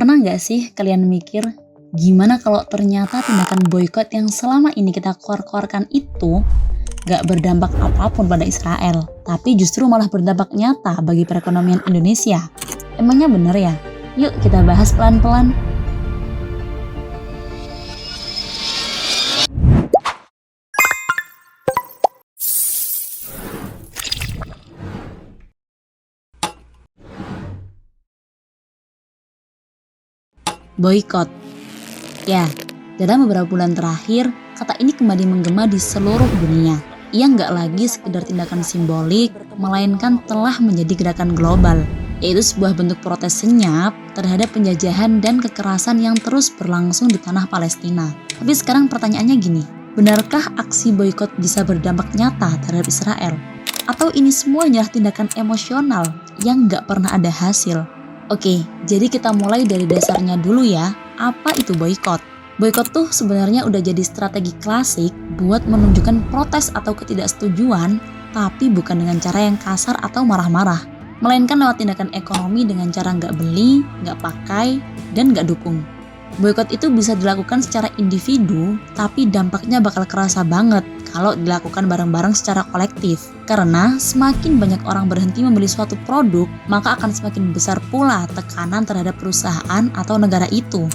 Pernah nggak sih kalian mikir, gimana kalau ternyata tindakan boykot yang selama ini kita keluar-keluarkan itu nggak berdampak apapun pada Israel, tapi justru malah berdampak nyata bagi perekonomian Indonesia? Emangnya bener ya? Yuk kita bahas pelan-pelan. Boykot. Ya, dalam beberapa bulan terakhir, kata ini kembali menggema di seluruh dunia. Ia nggak lagi sekedar tindakan simbolik, melainkan telah menjadi gerakan global, yaitu sebuah bentuk protes senyap terhadap penjajahan dan kekerasan yang terus berlangsung di tanah Palestina. Tapi sekarang pertanyaannya gini, benarkah aksi boykot bisa berdampak nyata terhadap Israel? Atau ini semua hanyalah tindakan emosional yang nggak pernah ada hasil? Oke, jadi kita mulai dari dasarnya dulu ya. Apa itu boykot? Boykot tuh sebenarnya udah jadi strategi klasik buat menunjukkan protes atau ketidaksetujuan, tapi bukan dengan cara yang kasar atau marah-marah, melainkan lewat tindakan ekonomi dengan cara nggak beli, nggak pakai, dan nggak dukung. Boykot itu bisa dilakukan secara individu, tapi dampaknya bakal kerasa banget kalau dilakukan bareng-bareng secara kolektif. Karena semakin banyak orang berhenti membeli suatu produk, maka akan semakin besar pula tekanan terhadap perusahaan atau negara itu.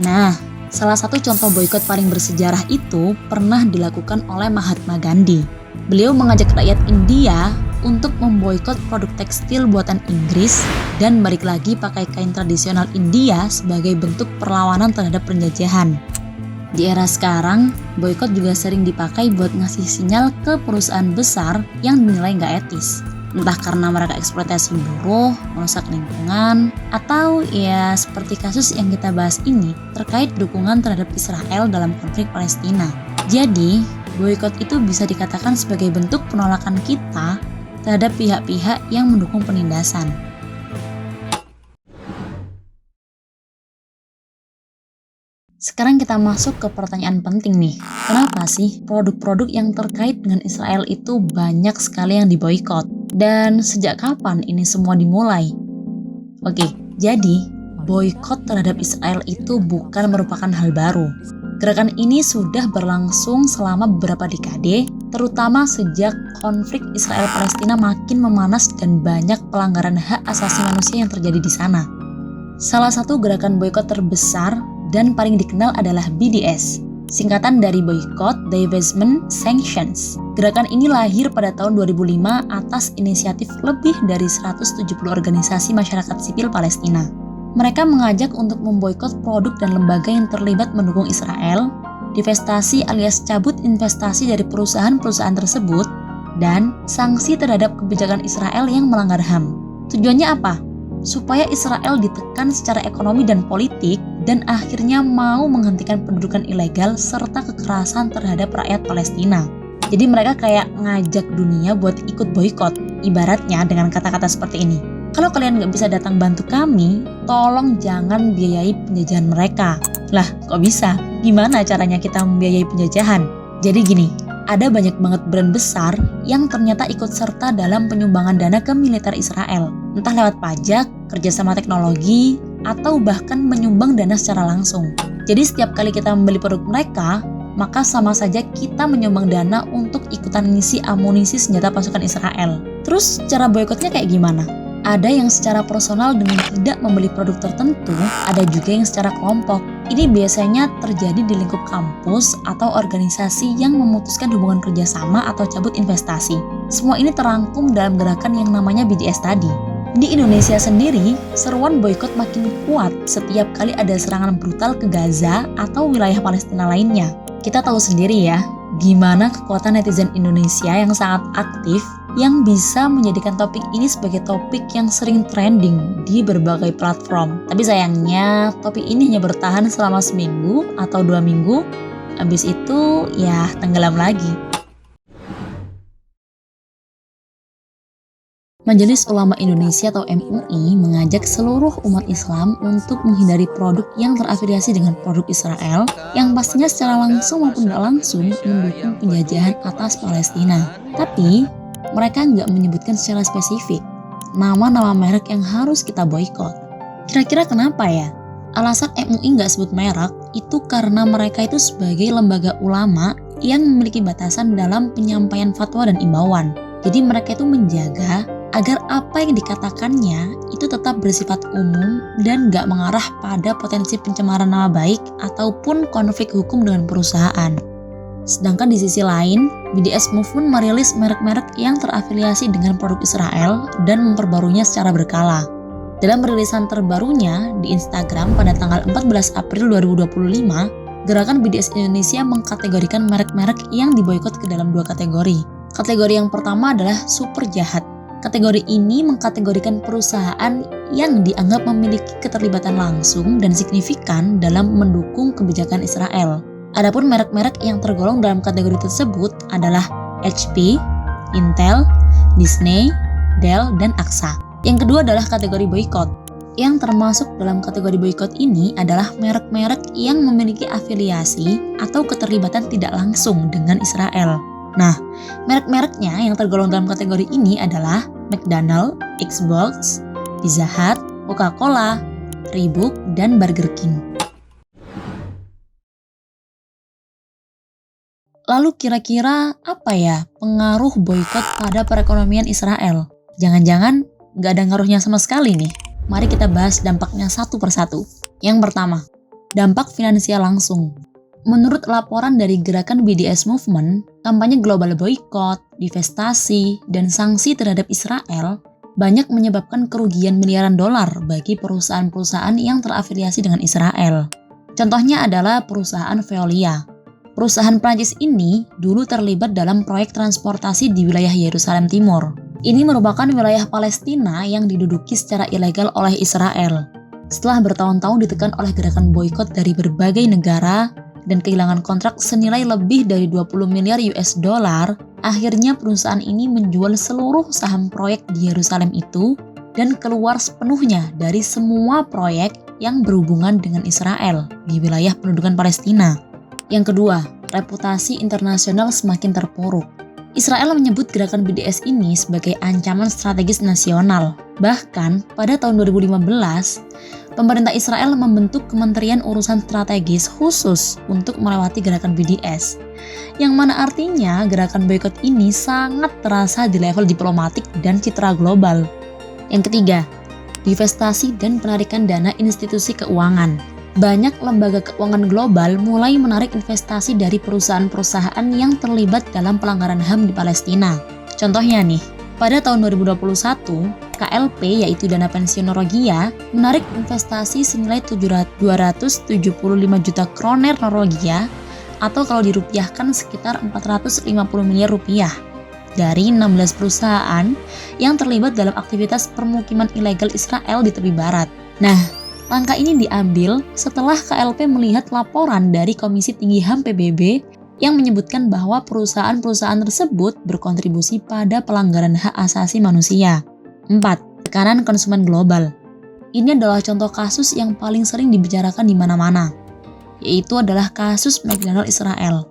Nah, salah satu contoh boykot paling bersejarah itu pernah dilakukan oleh Mahatma Gandhi. Beliau mengajak rakyat India untuk memboikot produk tekstil buatan Inggris dan balik lagi pakai kain tradisional India sebagai bentuk perlawanan terhadap penjajahan. Di era sekarang, boykot juga sering dipakai buat ngasih sinyal ke perusahaan besar yang dinilai nggak etis. Entah karena mereka eksploitasi buruh, merusak lingkungan, atau ya seperti kasus yang kita bahas ini terkait dukungan terhadap Israel dalam konflik Palestina. Jadi, boykot itu bisa dikatakan sebagai bentuk penolakan kita terhadap pihak-pihak yang mendukung penindasan. Sekarang kita masuk ke pertanyaan penting nih. Kenapa sih produk-produk yang terkait dengan Israel itu banyak sekali yang diboykot? Dan sejak kapan ini semua dimulai? Oke, jadi boykot terhadap Israel itu bukan merupakan hal baru. Gerakan ini sudah berlangsung selama beberapa dekade, terutama sejak konflik Israel-Palestina makin memanas dan banyak pelanggaran hak asasi manusia yang terjadi di sana. Salah satu gerakan boykot terbesar dan paling dikenal adalah BDS, singkatan dari Boycott, Divestment, Sanctions. Gerakan ini lahir pada tahun 2005 atas inisiatif lebih dari 170 organisasi masyarakat sipil Palestina. Mereka mengajak untuk memboikot produk dan lembaga yang terlibat mendukung Israel, divestasi alias cabut investasi dari perusahaan-perusahaan tersebut, dan sanksi terhadap kebijakan Israel yang melanggar HAM. Tujuannya apa? Supaya Israel ditekan secara ekonomi dan politik, dan akhirnya mau menghentikan pendudukan ilegal serta kekerasan terhadap rakyat Palestina. Jadi mereka kayak ngajak dunia buat ikut boikot, ibaratnya dengan kata-kata seperti ini. Kalau kalian nggak bisa datang bantu kami, tolong jangan biayai penjajahan mereka. Lah, kok bisa? Gimana caranya kita membiayai penjajahan? Jadi gini, ada banyak banget brand besar yang ternyata ikut serta dalam penyumbangan dana ke militer Israel. Entah lewat pajak, kerjasama teknologi, atau bahkan menyumbang dana secara langsung. Jadi setiap kali kita membeli produk mereka, maka sama saja kita menyumbang dana untuk ikutan ngisi amunisi senjata pasukan Israel. Terus cara boikotnya kayak gimana? Ada yang secara personal dengan tidak membeli produk tertentu, ada juga yang secara kelompok. Ini biasanya terjadi di lingkup kampus atau organisasi yang memutuskan hubungan kerjasama atau cabut investasi. Semua ini terangkum dalam gerakan yang namanya BDS tadi. Di Indonesia sendiri, seruan boikot makin kuat setiap kali ada serangan brutal ke Gaza atau wilayah Palestina lainnya. Kita tahu sendiri ya, gimana kekuatan netizen Indonesia yang sangat aktif yang bisa menjadikan topik ini sebagai topik yang sering trending di berbagai platform. Tapi sayangnya, topik ini hanya bertahan selama seminggu atau 2 minggu, habis itu ya tenggelam lagi. Majelis Ulama Indonesia atau MUI mengajak seluruh umat Islam untuk menghindari produk yang terafiliasi dengan produk Israel yang pastinya secara langsung maupun tidak langsung mendukung penjajahan atas Palestina. Tapi mereka nggak menyebutkan secara spesifik nama-nama merek yang harus kita boikot. Kira-kira kenapa ya? Alasan MUI nggak sebut merek itu karena mereka itu sebagai lembaga ulama yang memiliki batasan dalam penyampaian fatwa dan imbauan. Jadi mereka itu menjaga agar apa yang dikatakannya itu tetap bersifat umum dan nggak mengarah pada potensi pencemaran nama baik ataupun konflik hukum dengan perusahaan. Sedangkan di sisi lain, BDS Movement merilis merek-merek yang terafiliasi dengan produk Israel dan memperbarunya secara berkala. Dalam rilisan terbarunya di Instagram pada tanggal 14 April 2025, gerakan BDS Indonesia mengkategorikan merek-merek yang diboikot ke dalam 2 kategori. Kategori yang pertama adalah super jahat. Kategori ini mengkategorikan perusahaan yang dianggap memiliki keterlibatan langsung dan signifikan dalam mendukung kebijakan Israel. Adapun merek-merek yang tergolong dalam kategori tersebut adalah HP, Intel, Disney, Dell, dan AXA. Yang kedua adalah kategori boykot. Yang termasuk dalam kategori boykot ini adalah merek-merek yang memiliki afiliasi atau keterlibatan tidak langsung dengan Israel. Nah, merek-mereknya yang tergolong dalam kategori ini adalah McDonald's, Xbox, Pizza Hut, Coca-Cola, Reebok, dan Burger King. Lalu kira-kira apa ya pengaruh boykot pada perekonomian Israel? Jangan-jangan nggak ada ngaruhnya sama sekali nih. Mari kita bahas dampaknya satu persatu. Yang pertama, dampak finansial langsung. Menurut laporan dari gerakan BDS Movement, kampanye global boykot, divestasi, dan sanksi terhadap Israel banyak menyebabkan kerugian miliaran dolar bagi perusahaan-perusahaan yang terafiliasi dengan Israel. Contohnya adalah perusahaan Veolia. Perusahaan Prancis ini dulu terlibat dalam proyek transportasi di wilayah Yerusalem Timur. Ini merupakan wilayah Palestina yang diduduki secara ilegal oleh Israel. Setelah bertahun-tahun ditekan oleh gerakan boykot dari berbagai negara dan kehilangan kontrak senilai lebih dari 20 miliar US dollar, akhirnya perusahaan ini menjual seluruh saham proyek di Yerusalem itu dan keluar sepenuhnya dari semua proyek yang berhubungan dengan Israel di wilayah pendudukan Palestina. Yang kedua, reputasi internasional semakin terpuruk. Israel menyebut gerakan BDS ini sebagai ancaman strategis nasional. Bahkan, pada tahun 2015, pemerintah Israel membentuk Kementerian Urusan Strategis khusus untuk melewati gerakan BDS. Yang mana artinya gerakan boikot ini sangat terasa di level diplomatik dan citra global. Yang ketiga, divestasi dan penarikan dana institusi keuangan. Banyak lembaga keuangan global mulai menarik investasi dari perusahaan-perusahaan yang terlibat dalam pelanggaran HAM di Palestina. Contohnya nih, pada tahun 2021, KLP yaitu dana pensiun Norwegia menarik investasi senilai 275 juta kroner Norwegia atau kalau dirupiahkan sekitar 450 miliar rupiah dari 16 perusahaan yang terlibat dalam aktivitas permukiman ilegal Israel di tepi barat. Nah, langkah ini diambil setelah KLP melihat laporan dari Komisi Tinggi HAM PBB yang menyebutkan bahwa perusahaan-perusahaan tersebut berkontribusi pada pelanggaran hak asasi manusia. 4. Tekanan konsumen global. Ini adalah contoh kasus yang paling sering dibicarakan di mana-mana, yaitu adalah kasus McDonald's Israel.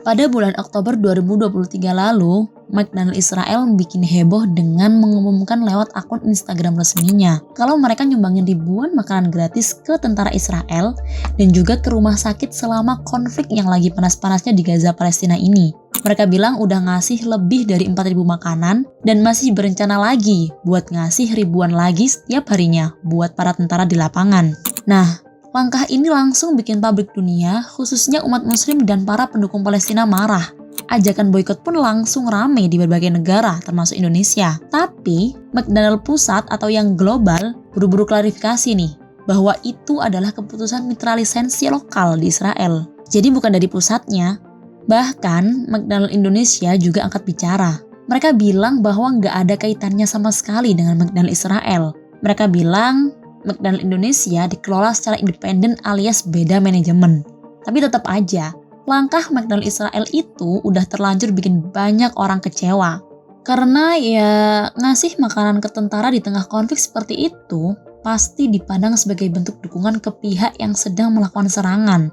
Pada bulan Oktober 2023 lalu, McDonald's Israel bikin heboh dengan mengumumkan lewat akun Instagram resminya kalau mereka nyumbangin ribuan makanan gratis ke tentara Israel dan juga ke rumah sakit selama konflik yang lagi panas-panasnya di Gaza Palestina ini. Mereka bilang udah ngasih lebih dari 4.000 makanan dan masih berencana lagi buat ngasih ribuan lagi setiap harinya buat para tentara di lapangan. Nah, langkah ini langsung bikin publik dunia, khususnya umat muslim dan para pendukung Palestina marah. Ajakan boikot pun langsung rame di berbagai negara, termasuk Indonesia. Tapi, McDonald pusat atau yang global buru-buru klarifikasi nih, bahwa itu adalah keputusan mitra lisensi lokal di Israel. Jadi bukan dari pusatnya. Bahkan, McDonald Indonesia juga angkat bicara. Mereka bilang bahwa nggak ada kaitannya sama sekali dengan McDonald Israel. Mereka bilang McDonald Indonesia dikelola secara independen alias beda manajemen. Tapi tetap aja, langkah McDonald Israel itu udah terlanjur bikin banyak orang kecewa. Karena ya ngasih makanan ke tentara di tengah konflik seperti itu pasti dipandang sebagai bentuk dukungan ke pihak yang sedang melakukan serangan.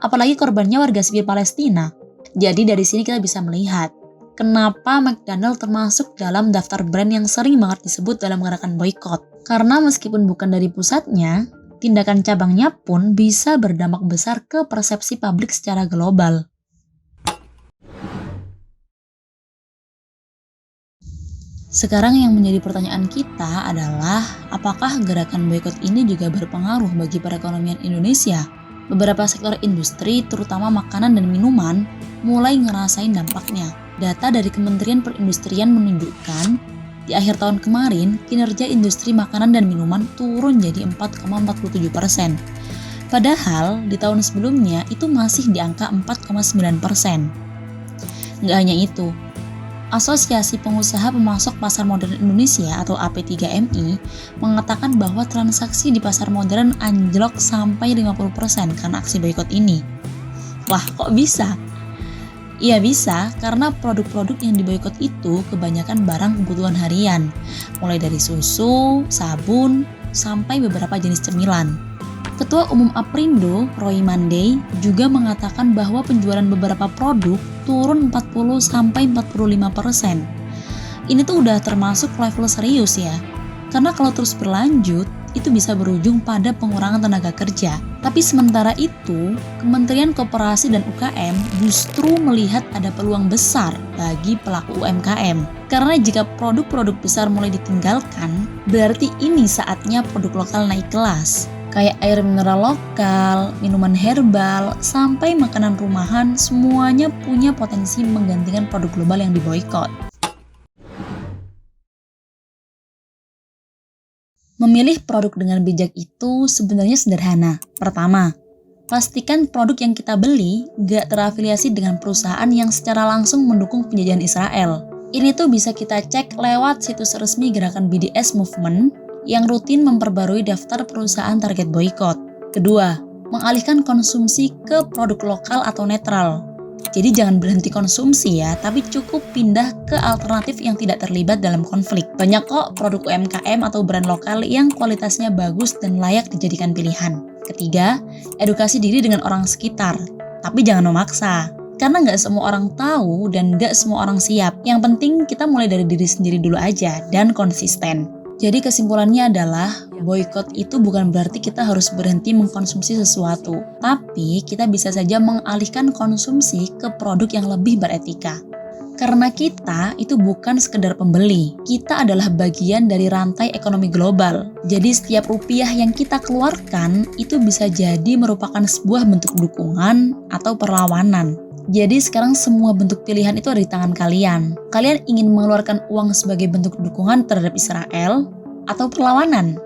Apalagi korbannya warga sipil Palestina. Jadi dari sini kita bisa melihat kenapa McDonald termasuk dalam daftar brand yang sering banget disebut dalam gerakan boykot. Karena meskipun bukan dari pusatnya, Tindakan cabangnya pun bisa berdampak besar ke persepsi publik secara global. Sekarang yang menjadi pertanyaan kita adalah, apakah gerakan boikot ini juga berpengaruh bagi perekonomian Indonesia? Beberapa sektor industri, terutama makanan dan minuman, mulai ngerasain dampaknya. Data dari Kementerian Perindustrian menunjukkan, di akhir tahun kemarin, kinerja industri makanan dan minuman turun jadi 4,47%. Padahal, di tahun sebelumnya itu masih di angka 4,9%. Nggak hanya itu, Asosiasi Pengusaha Pemasok Pasar Modern Indonesia atau AP3MI mengatakan bahwa transaksi di pasar modern anjlok sampai 50% karena aksi boikot ini. Wah, kok bisa? Iya bisa, karena produk-produk yang diboikot itu kebanyakan barang kebutuhan harian, mulai dari susu, sabun, sampai beberapa jenis cemilan. Ketua Umum Aprindo, Roy Mandey, juga mengatakan bahwa penjualan beberapa produk turun 40-45%. Ini tuh udah termasuk level serius ya. Karena kalau terus berlanjut, itu bisa berujung pada pengurangan tenaga kerja. Tapi sementara itu, Kementerian Koperasi dan UKM justru melihat ada peluang besar bagi pelaku UMKM. Karena jika produk-produk besar mulai ditinggalkan, berarti ini saatnya produk lokal naik kelas. Kayak air mineral lokal, minuman herbal, sampai makanan rumahan, semuanya punya potensi menggantikan produk global yang diboikot. Memilih produk dengan bijak itu sebenarnya sederhana. Pertama, pastikan produk yang kita beli gak terafiliasi dengan perusahaan yang secara langsung mendukung penjajahan Israel. Ini tuh bisa kita cek lewat situs resmi gerakan BDS Movement yang rutin memperbarui daftar perusahaan target boikot. Kedua, mengalihkan konsumsi ke produk lokal atau netral. Jadi jangan berhenti konsumsi ya, tapi cukup pindah ke alternatif yang tidak terlibat dalam konflik. Banyak kok produk UMKM atau brand lokal yang kualitasnya bagus dan layak dijadikan pilihan. Ketiga, edukasi diri dengan orang sekitar, tapi jangan memaksa. Karena nggak semua orang tahu dan nggak semua orang siap. Yang penting kita mulai dari diri sendiri dulu aja dan konsisten. Jadi kesimpulannya adalah, boikot itu bukan berarti kita harus berhenti mengkonsumsi sesuatu, tapi kita bisa saja mengalihkan konsumsi ke produk yang lebih beretika. Karena kita itu bukan sekedar pembeli, kita adalah bagian dari rantai ekonomi global. Jadi setiap rupiah yang kita keluarkan itu bisa jadi merupakan sebuah bentuk dukungan atau perlawanan. Jadi sekarang semua bentuk pilihan itu ada di tangan kalian. Kalian ingin mengeluarkan uang sebagai bentuk dukungan terhadap Israel atau perlawanan?